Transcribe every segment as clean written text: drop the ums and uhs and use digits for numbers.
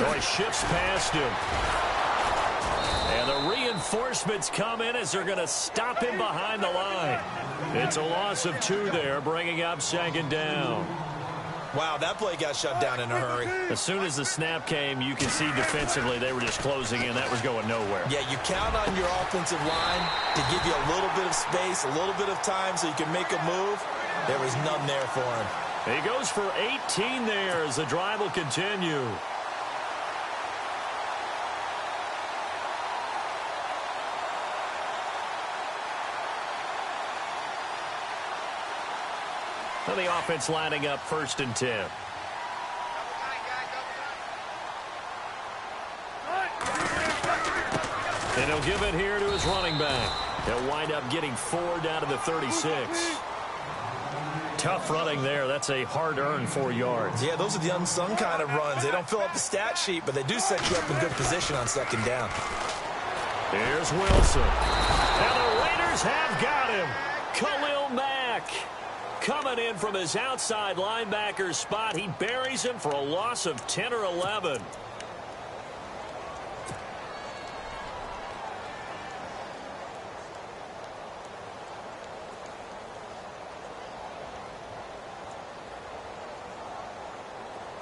Oh, he shifts past him. And the reinforcements come in as they're going to stop him behind the line. It's a loss of 2 there, bringing up 2nd down. Wow, that play got shut down in a hurry. As soon as the snap came, you can see defensively they were just closing in. That was going nowhere. Yeah, you count on your offensive line to give you a little bit of space, a little bit of time so you can make a move. There was none there for him. He goes for 18 there as the drive will continue. So the offense lining up 1st and 10. And he'll give it here to his running back. He'll wind up getting 4 down to the 36. Tough running there. That's a hard-earned 4 yards. Yeah, those are the unsung kind of runs. They don't fill up the stat sheet, but they do set you up in good position on 2nd down. Here's Wilson. And the Raiders have got him. Khalil Mack. Coming in from his outside linebacker spot. He buries him for a loss of 10 or 11.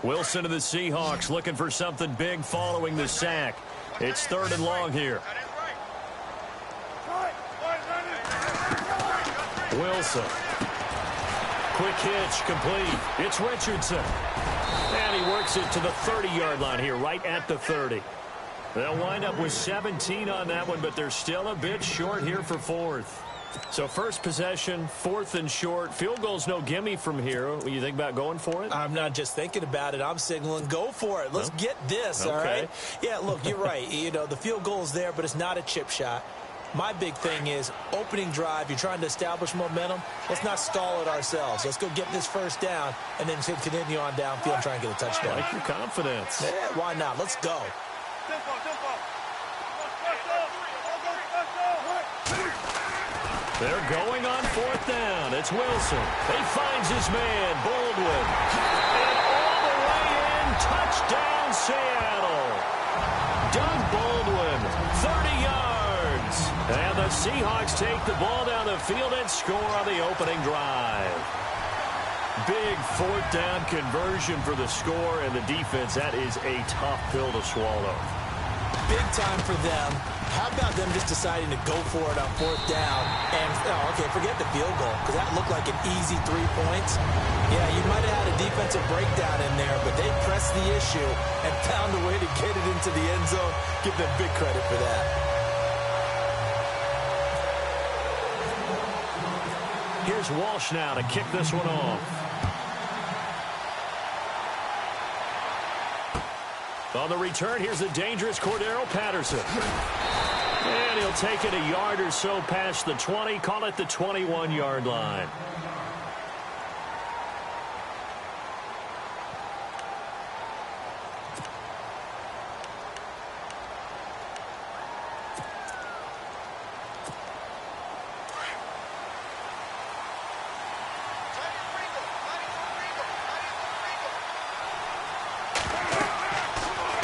Wilson to the Seahawks looking for something big following the sack. It's 3rd and long here. Wilson. Quick hitch, complete. It's Richardson. And he works it to the 30-yard line here, right at the 30. They'll wind up with 17 on that one, but they're still a bit short here for 4th. So first possession, 4th and short. Field goal's no gimme from here. What do you think about going for it? I'm not just thinking about it. I'm signaling go for it. Let's get this, all right? Yeah, look, you're right. You know, the field goal is there, but it's not a chip shot. My big thing is opening drive. You're trying to establish momentum. Let's not stall it ourselves. Let's go get this 1st down and then continue on downfield and try and get a touchdown. I like your confidence. Yeah, why not? Let's go. They're going on 4th down. It's Wilson. He finds his man, Baldwin. And all the way in, touchdown, Seattle. Doug Baldwin, 30 yards. And the Seahawks take the ball down the field and score on the opening drive. Big 4th down conversion for the score, and the defense, that is a tough pill to swallow. Big time for them. How about them just deciding to go for it on 4th down? And, okay, forget the field goal, because that looked like an easy 3 points. Yeah, you might have had a defensive breakdown in there, but they pressed the issue and found a way to get it into the end zone. Give them big credit for that. Here's Walsh now to kick this one off. On the return, here's the dangerous Cordero Patterson. And he'll take it a yard or so past the 20, call it the 21-yard line.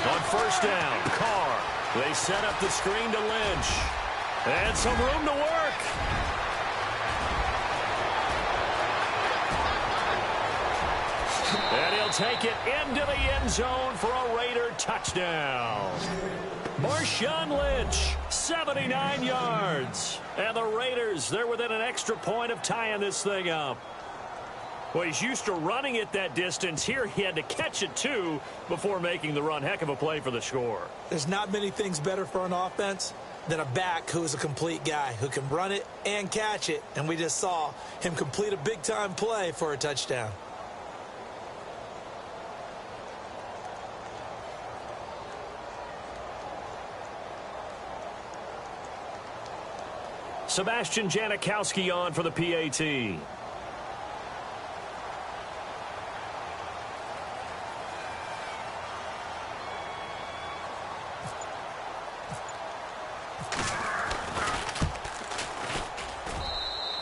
On 1st down, Carr. They set up the screen to Lynch. And some room to work. And he'll take it into the end zone for a Raider touchdown. Marshawn Lynch, 79 yards. And the Raiders, they're within an extra point of tying this thing up. Well, he's used to running it that distance. Here he had to catch it, too, before making the run. Heck of a play for the score. There's not many things better for an offense than a back who is a complete guy who can run it and catch it. And we just saw him complete a big-time play for a touchdown. Sebastian Janikowski on for the PAT.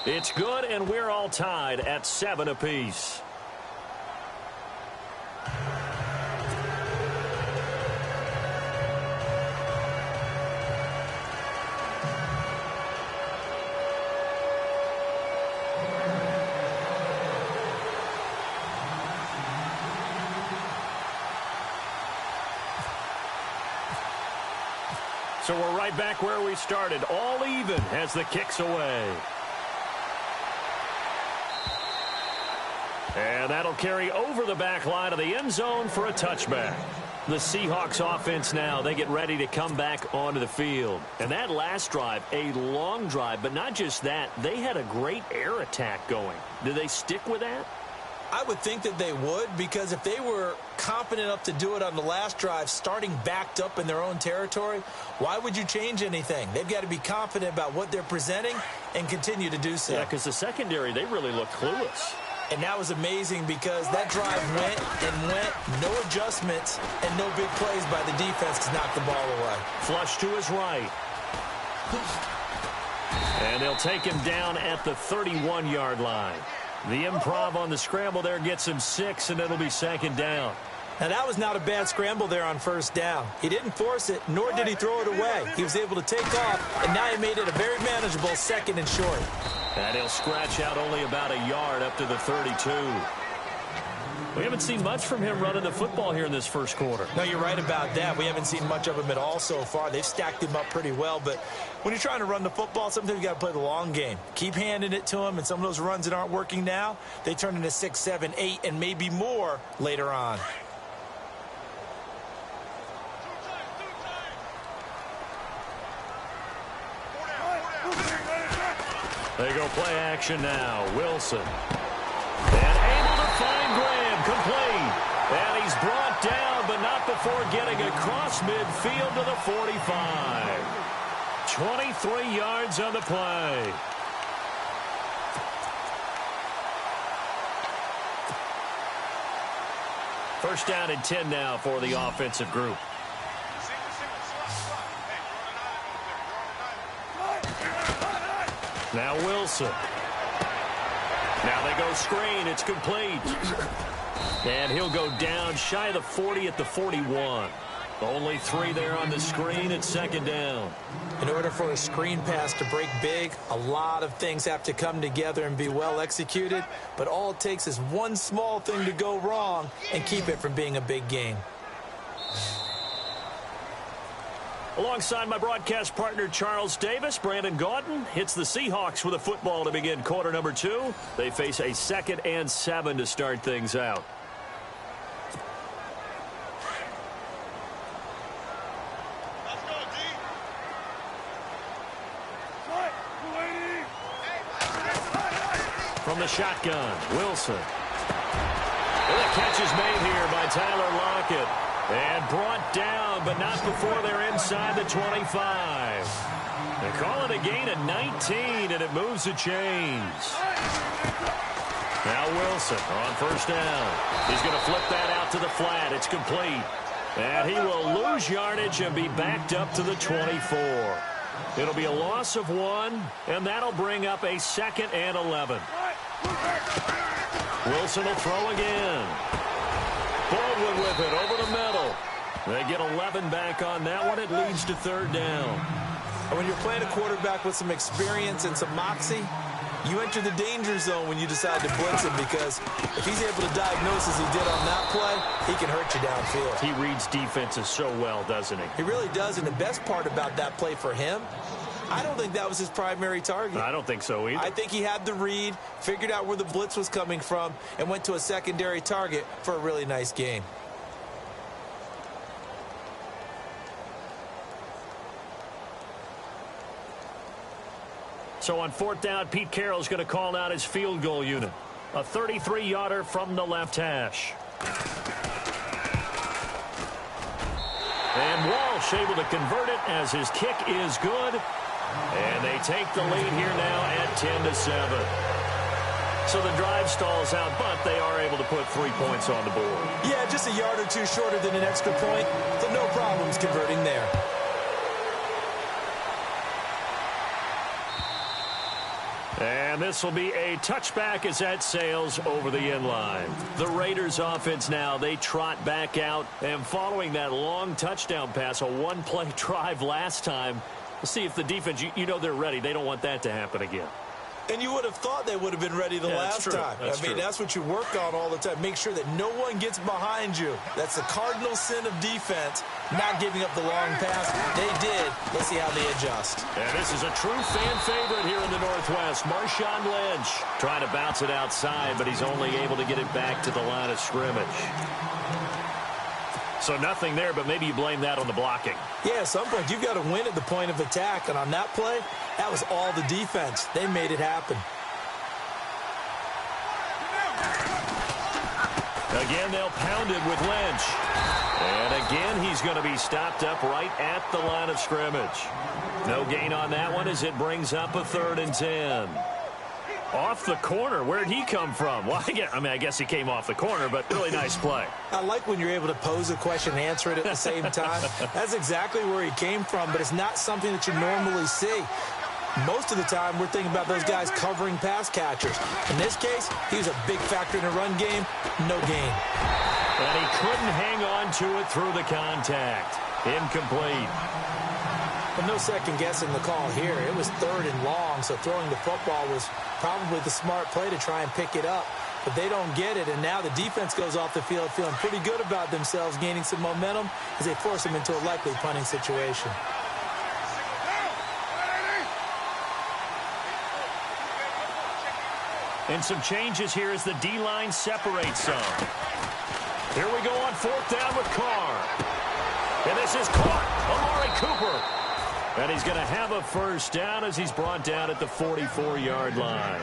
It's good, and we're all tied at 7 apiece. So we're right back where we started, all even as the kick's away. And that'll carry over the back line of the end zone for a touchback. The Seahawks offense now, they get ready to come back onto the field. And that last drive, a long drive, but not just that, they had a great air attack going. Do they stick with that? I would think that they would, because if they were confident enough to do it on the last drive, starting backed up in their own territory, why would you change anything? They've got to be confident about what they're presenting and continue to do so. Yeah, because the secondary, they really look clueless. And that was amazing because that drive went and went, no adjustments, and no big plays by the defense to knock the ball away. Flush to his right. And they'll take him down at the 31-yard line. The improv on the scramble there gets him 6, and it'll be second down. Now, that was not a bad scramble there on first down. He didn't force it, nor did he throw it away. He was able to take off, and now he made it a very manageable 2nd and short. And he'll scratch out only about a yard up to the 32. We haven't seen much from him running the football here in this first quarter. No, you're right about that. We haven't seen much of him at all so far. They've stacked him up pretty well, but when you're trying to run the football, sometimes you got to play the long game. Keep handing it to him, and some of those runs that aren't working now, they turn into 6, 7, 8, and maybe more later on. They go play action now. Wilson. And able to find Graham. Complete. And he's brought down, but not before getting across midfield to the 45. 23 yards on the play. First down and 10 now for the offensive group. Now Wilson. Now they go screen. It's complete. And he'll go down shy of the 40 at the 41. Only 3 there on the screen at second down. In order for a screen pass to break big, a lot of things have to come together and be well executed. But all it takes is one small thing to go wrong and keep it from being a big gain. Alongside my broadcast partner, Charles Davis, Brandon Gaudin hits the Seahawks with a football to begin quarter number 2. They face a 2nd and 7 to start things out. From the shotgun, Wilson. And the catch is made here by Tyler Lockett. And brought down, but not before they're inside the 25. They call it a gain of 19, and it moves the chains. Now Wilson on first down. He's going to flip that out to the flat. It's complete. And he will lose yardage and be backed up to the 24. It'll be a loss of 1, and that'll bring up a 2nd and 11. Wilson will throw again. Baldwin with it over the middle. They get 11 back on that one. It leads to third down. And when you're playing a quarterback with some experience and some moxie, you enter the danger zone when you decide to blitz him, because if he's able to diagnose as he did on that play, he can hurt you downfield. He reads defenses so well, doesn't he? He really does, and the best part about that play for him, I don't think that was his primary target. I don't think so either. I think he had the read, figured out where the blitz was coming from, and went to a secondary target for a really nice gain. So on fourth down, Pete Carroll's going to call out his field goal unit. A 33-yarder from the left hash. And Walsh able to convert it as his kick is good. And they take the lead here now at 10-7. So the drive stalls out, but they are able to put 3 points on the board. Yeah, just a yard or two shorter than an extra point, so no problems converting there. And this will be a touchback as that sails over the end line. The Raiders offense now, they trot back out. And following that long touchdown pass, a one-play drive last time, we'll see if the defense, you know they're ready. They don't want that to happen again. And you would have thought they would have been ready the last time. I mean, that's what you work on all the time. Make sure that no one gets behind you. That's the cardinal sin of defense, not giving up the long pass. They did. Let's see how they adjust. And this is a true fan favorite here in the Northwest. Marshawn Lynch trying to bounce it outside, but he's only able to get it back to the line of scrimmage. So nothing there, but maybe you blame that on the blocking. Yeah, at some point, you've got to win at the point of attack. And on that play, that was all the defense. They made it happen. Again, they'll pound it with Lynch. And again, he's going to be stopped up right at the line of scrimmage. No gain on that one as it brings up a 3rd and 10. Off the corner. Where'd he come from? Well, I guess he came off the corner, but really nice play. I like when you're able to pose a question and answer it at the same time. That's exactly where he came from, but it's not something that you normally see. Most of the time, we're thinking about those guys covering pass catchers. In this case, he was a big factor in the run game. No gain. And he couldn't hang on to it through the contact. Incomplete. But no second guessing the call here. It was 3rd and long, so throwing the football was probably the smart play to try and pick it up. But they don't get it, and now the defense goes off the field feeling pretty good about themselves, gaining some momentum as they force them into a likely punting situation. And some changes here as the D-line separates some. Here we go on 4th down with Carr. And this is caught. Amari Cooper. And he's going to have a 1st down as he's brought down at the 44-yard line.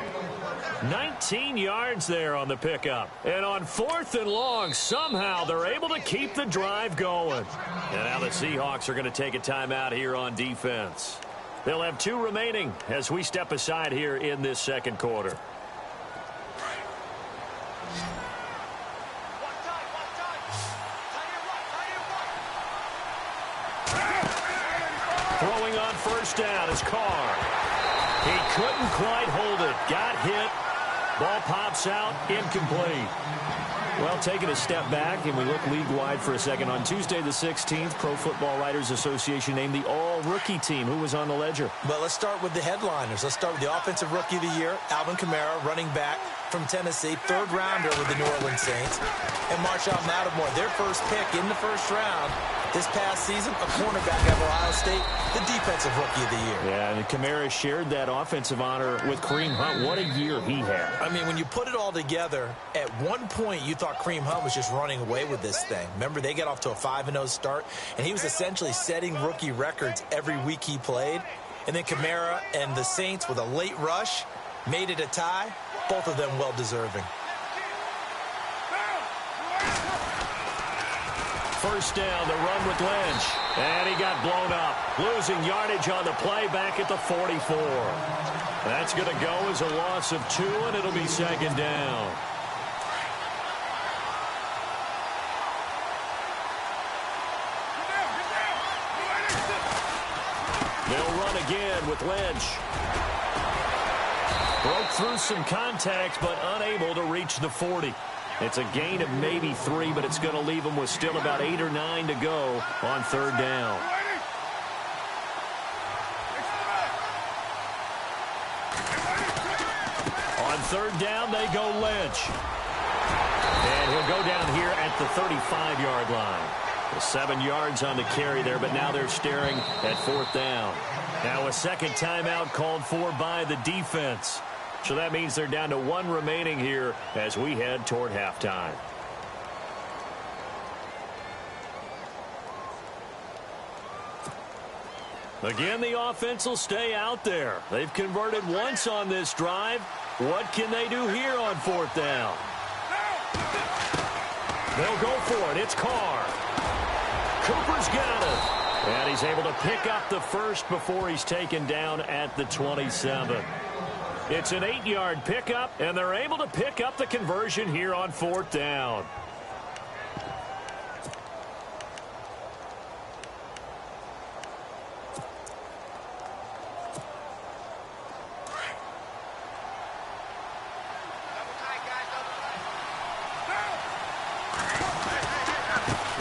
19 yards there on the pickup. And on 4th and long, somehow they're able to keep the drive going. And now the Seahawks are going to take a timeout here on defense. They'll have 2 remaining as we step aside here in this 2nd quarter. Throwing on 1st down is Carr. He couldn't quite hold it. Got hit. Ball pops out. Incomplete. Well, taking a step back, and we look league-wide for a second. On Tuesday the 16th, Pro Football Writers Association named the all-rookie team. Who was on the ledger? Well, let's start with the headliners. Let's start with the Offensive Rookie of the Year, Alvin Kamara, running back from Tennessee, 3rd rounder with the New Orleans Saints. And Marshall Lattimore, their first pick in the 1st round. This past season, a cornerback of Ohio State, the Defensive Rookie of the Year. Yeah, and Kamara shared that offensive honor with Kareem Hunt. What a year he had. I mean, when you put it all together, at one point you thought Kareem Hunt was just running away with this thing. Remember, they got off to a 5-0 start, and he was essentially setting rookie records every week he played. And then Kamara and the Saints with a late rush made it a tie. Both of them well-deserving. 1st down, the run with Lynch. And he got blown up. Losing yardage on the play back at the 44. That's going to go as a loss of 2, and it'll be 2nd down. They'll run again with Lynch. Broke through some contact, but unable to reach the 40. It's a gain of maybe 3, but it's going to leave them with still about 8 or 9 to go on 3rd down. On 3rd down, they go Lynch. And he'll go down here at the 35-yard line. 7 yards on the carry there, but now they're staring at 4th down. Now a 2nd timeout called for by the defense. So that means they're down to 1 remaining here as we head toward halftime. Again, the offense will stay out there. They've converted once on this drive. What can they do here on 4th down? They'll go for it. It's Carr. Cooper's got it. And he's able to pick up the 1st before he's taken down at the 27. It's an 8-yard pickup, and they're able to pick up the conversion here on 4th down.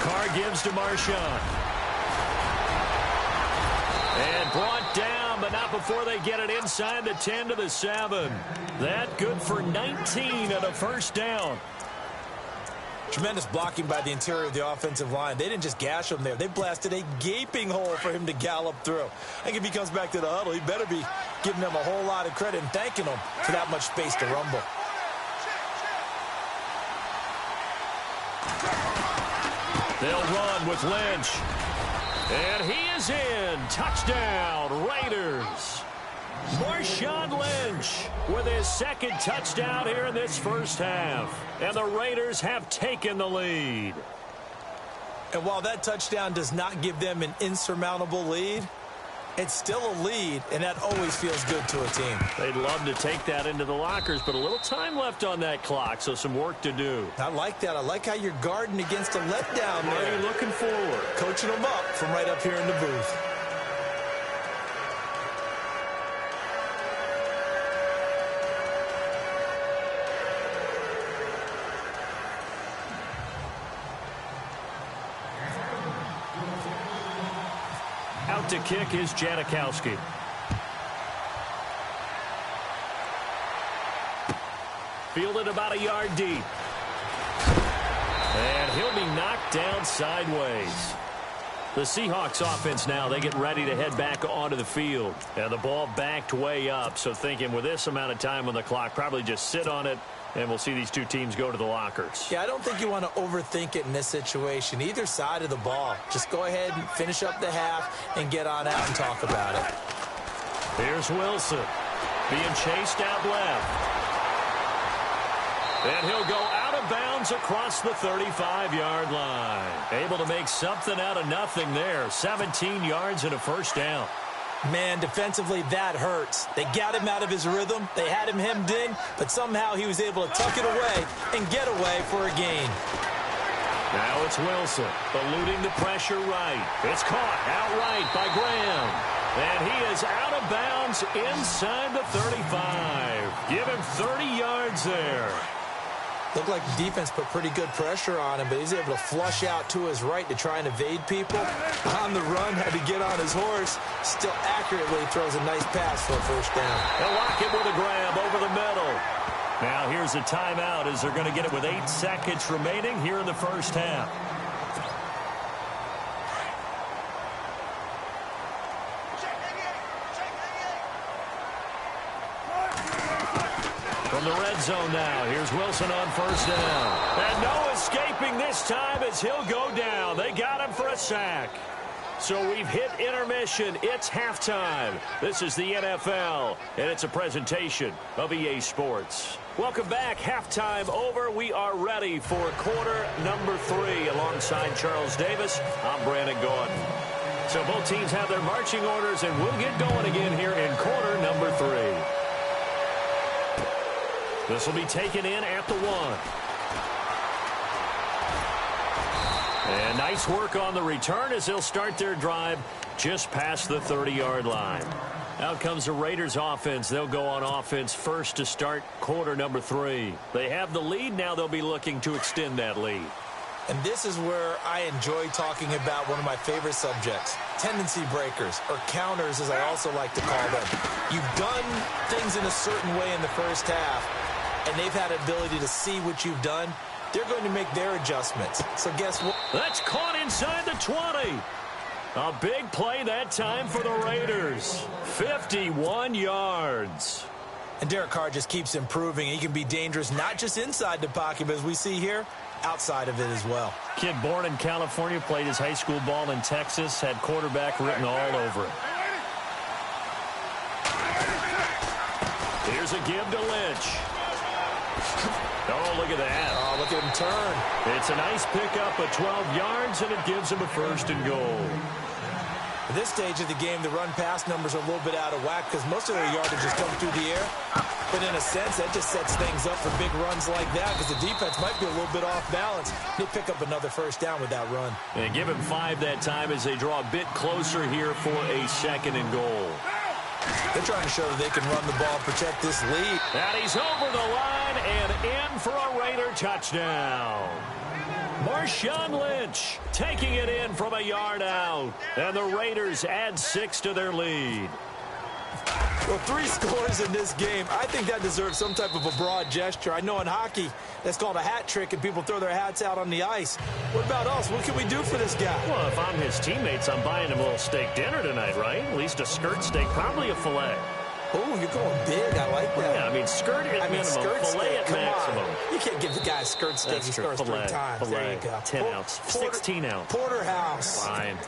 Carr gives to Marshawn. And brought down but not before they get it inside the 10 to the 7. That good for 19 and a first down. Tremendous blocking by the interior of the offensive line. They didn't just gash him there. They blasted a gaping hole for him to gallop through. I think if he comes back to the huddle, he better be giving them a whole lot of credit and thanking them for that much space to rumble. They'll run with Lynch. And he is in. Touchdown, Raiders. Marshawn Lynch with his second touchdown here in this first half. And the Raiders have taken the lead. And while that touchdown does not give them an insurmountable lead, it's still a lead, and that always feels good to a team. They'd love to take that into the lockers, but a little time left on that clock, so some work to do. I like that. I like how you're guarding against a letdown there. Already looking forward. Coaching them up from right up here in the booth. Out to kick is Janikowski. Fielded about a yard deep. And he'll be knocked down sideways. The Seahawks offense now, they get ready to head back onto the field. And the ball backed way up, so thinking with this amount of time on the clock, probably just sit on it, and we'll see these two teams go to the lockers. Yeah, I don't think you want to overthink it in this situation. Either side of the ball. Just go ahead and finish up the half and get on out and talk about it. Here's Wilson being chased out left. And he'll go out of bounds across the 35-yard line. Able to make something out of nothing there. 17 yards and a first down. Man, defensively, that hurts. They got him out of his rhythm. They had him hemmed in, but somehow he was able to tuck it away and get away for a gain. Now it's Wilson, eluding the pressure right. It's caught outright by Graham. And he is out of bounds inside the 35. Give him 30 yards there. Looked like the defense put pretty good pressure on him, but he's able to flush out to his right to try and evade people. On the run, had to get on his horse. Still accurately throws a nice pass for a first down. They'll lock it with a grab over the middle. Now here's a timeout as they're going to get it with 8 seconds remaining here in the first half. From the red zone now, here's Wilson on first down. And no escaping this time as he'll go down. They got him for a sack. So we've hit intermission. It's halftime. This is the NFL, and it's a presentation of EA Sports. Welcome back. Halftime over. We are ready for quarter number 3. Alongside Charles Davis, I'm Brandon Gordon. So both teams have their marching orders, and we'll get going again here in quarter number 3. This will be taken in at the 1. And nice work on the return as they'll start their drive just past the 30-yard line. Out comes the Raiders offense. They'll go on offense first to start quarter number 3. They have the lead. Now they'll be looking to extend that lead. And this is where I enjoy talking about one of my favorite subjects, tendency breakers, or counters as I also like to call them. You've done things in a certain way in the first half, and they've had an ability to see what you've done. They're going to make their adjustments. So guess what? That's caught inside the 20. A big play that time for the Raiders. 51 yards. And Derek Carr just keeps improving. He can be dangerous not just inside the pocket, but as we see here, outside of it as well. Kid born in California, played his high school ball in Texas, had quarterback written all over it. Here's a give to Lynch. Oh, look at that. Oh, look at him turn. It's a nice pickup of 12 yards, and it gives him a first and goal. At this stage of the game, the run-pass numbers are a little bit out of whack because most of their yardage has come through the air. But in a sense, that just sets things up for big runs like that because the defense might be a little bit off balance. They pick up another first down with that run. And give him 5 that time as they draw a bit closer here for a second and goal. They're trying to show that they can run the ball and protect this lead. And he's over the line and in for a Raider touchdown. Marshawn Lynch taking it in from a yard out. And the Raiders add 6 to their lead. Well, 3 scores in this game. I think that deserves some type of a broad gesture. I know in hockey, that's called a hat trick, and people throw their hats out on the ice. What about us? What can we do for this guy? Well, if I'm his teammates, I'm buying him a little steak dinner tonight, right? At least a skirt steak, probably a filet. Oh, you're going big. I like that. Yeah, I mean, skirt at minimum, skirt filet steak, at maximum. You can't give the guy a skirt steak. That's He true. scores 3 times. Filet, There you go. 10 ounce, 16 ounce. Porterhouse. Fine.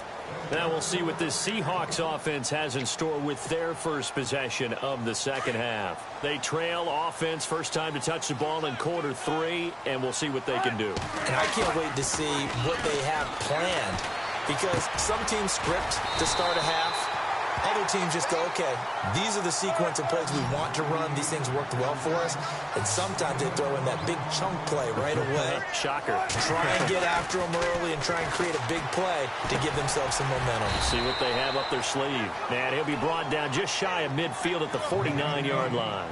Now we'll see what this Seahawks offense has in store with their first possession of the second half. They trail offense, first time to touch the ball in quarter 3, and we'll see what they can do. And I can't wait to see what they have planned, because some teams script to start a half. Other teams just go, okay, these are the sequence of plays we want to run. These things worked well for us. And sometimes they throw in that big chunk play right away. Shocker. Try and get after them early and try and create a big play to give themselves some momentum. See what they have up their sleeve. Man, he'll be brought down just shy of midfield at the 49-yard line.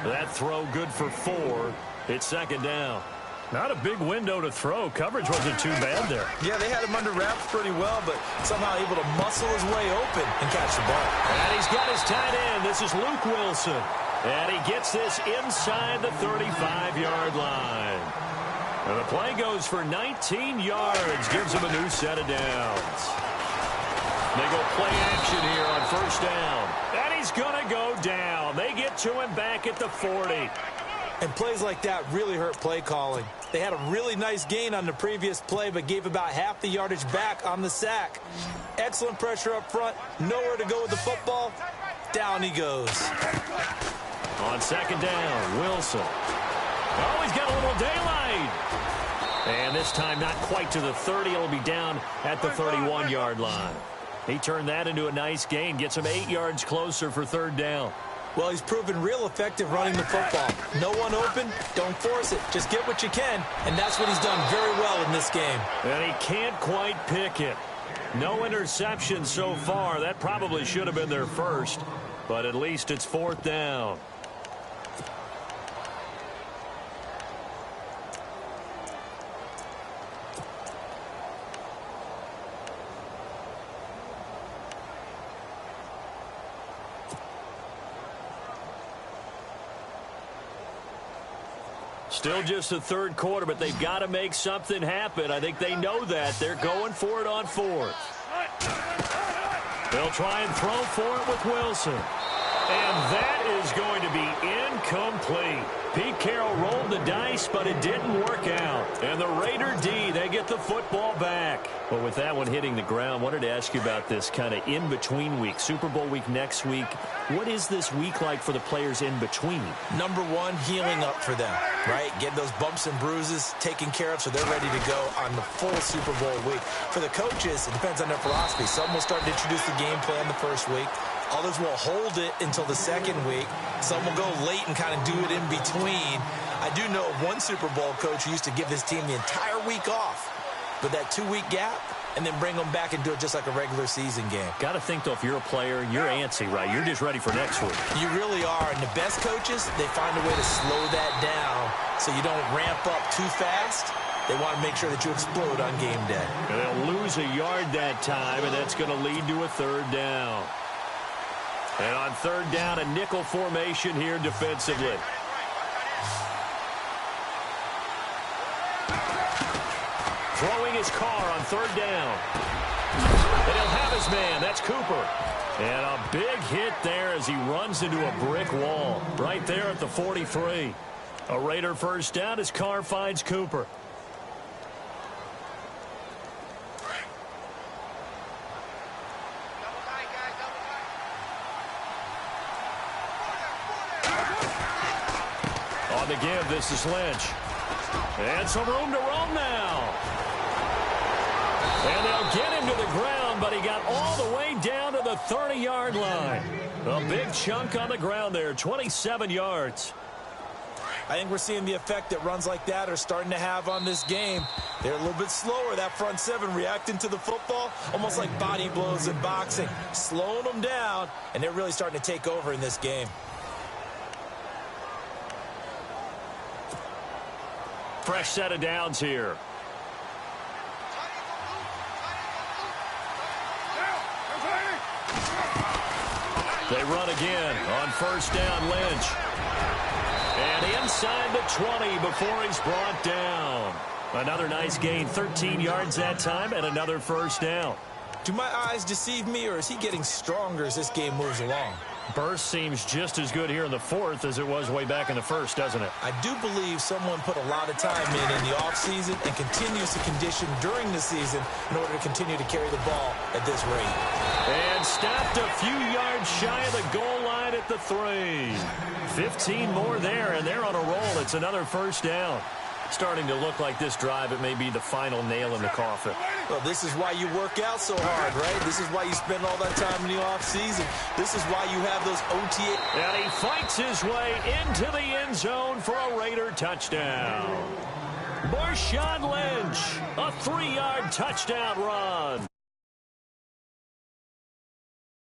That throw good for 4. It's second down. Not a big window to throw. Coverage wasn't too bad there. Yeah, they had him under wraps pretty well, but somehow able to muscle his way open and catch the ball. And he's got his tight end. This is Luke Wilson. And he gets this inside the 35-yard line. And the play goes for 19 yards. Gives him a new set of downs. They go play action here on first down. And he's going to go down. They get to him back at the 40. And plays like that really hurt play calling. They had a really nice gain on the previous play, but gave about half the yardage back on the sack. Excellent pressure up front. Nowhere to go with the football. Down he goes. On second down, Wilson. Oh, he's got a little daylight. And this time not quite to the 30. It'll be down at the 31-yard line. He turned that into a nice gain. Gets him 8 yards closer for third down. Well, he's proven real effective running the football. No one open, don't force it. Just get what you can, and that's what he's done very well in this game. And he can't quite pick it. No interceptions so far. That probably should have been their first, but at least it's fourth down. Still just the third quarter, but they've got to make something happen. I think they know that. They're going for it on fourth. They'll try and throw for it with Wilson. And that is going to be incomplete. Pete Carroll rolled the dice, but it didn't work out. And the Raider D, they get the football back. But with that one hitting the ground, wanted to ask you about this kind of in-between week. Super Bowl week next week. What is this week like for the players in between? Number one, healing up for them, right? Get those bumps and bruises taken care of so they're ready to go on the full Super Bowl week. For the coaches, it depends on their philosophy. Some will start to introduce the game plan the first week. Others will hold it until the second week. Some will go late and kind of do it in between. I do know one Super Bowl coach who used to give his team the entire week off with that 2-week gap and then bring them back and do it just like a regular season game. Got to think, though, if you're a player, you're antsy, right? You're just ready for next week. You really are. And the best coaches, they find a way to slow that down so you don't ramp up too fast. They want to make sure that you explode on game day. And they'll lose a yard that time, and that's going to lead to a third down. And on third down, a nickel formation here defensively. Throwing his car on third down. And he'll have his man. That's Cooper. And a big hit there as he runs into a brick wall. Right there at the 43. A Raider first down as Carr finds Cooper. On the give, this is Lynch. And some room to roam now. And they'll get him to the ground, but he got all the way down to the 30-yard line. A big chunk on the ground there, 27 yards. I think we're seeing the effect that runs like that are starting to have on this game. They're a little bit slower, that front seven, reacting to the football, almost like body blows in boxing, slowing them down, and they're really starting to take over in this game. Fresh set of downs here. They run again on first down, Lynch. And inside the 20 before he's brought down. Another nice gain, 13 yards that time, and another first down. Do my eyes deceive me, or is he getting stronger as this game moves along? Burst seems just as good here in the fourth as it was way back in the first, doesn't it? I do believe someone put a lot of time in the offseason and continues to condition during the season in order to continue to carry the ball at this rate. And stopped a few yards shy of the goal line at the 3. 15 more there, and they're on a roll. It's another first down. Starting to look like this drive, it may be the final nail in the coffin. Well, this is why you work out so hard, right? This is why you spend all that time in the offseason. This is why you have those OTA. And he fights his way into the end zone for a Raider touchdown. Marshawn Lynch, a 3-yard touchdown run.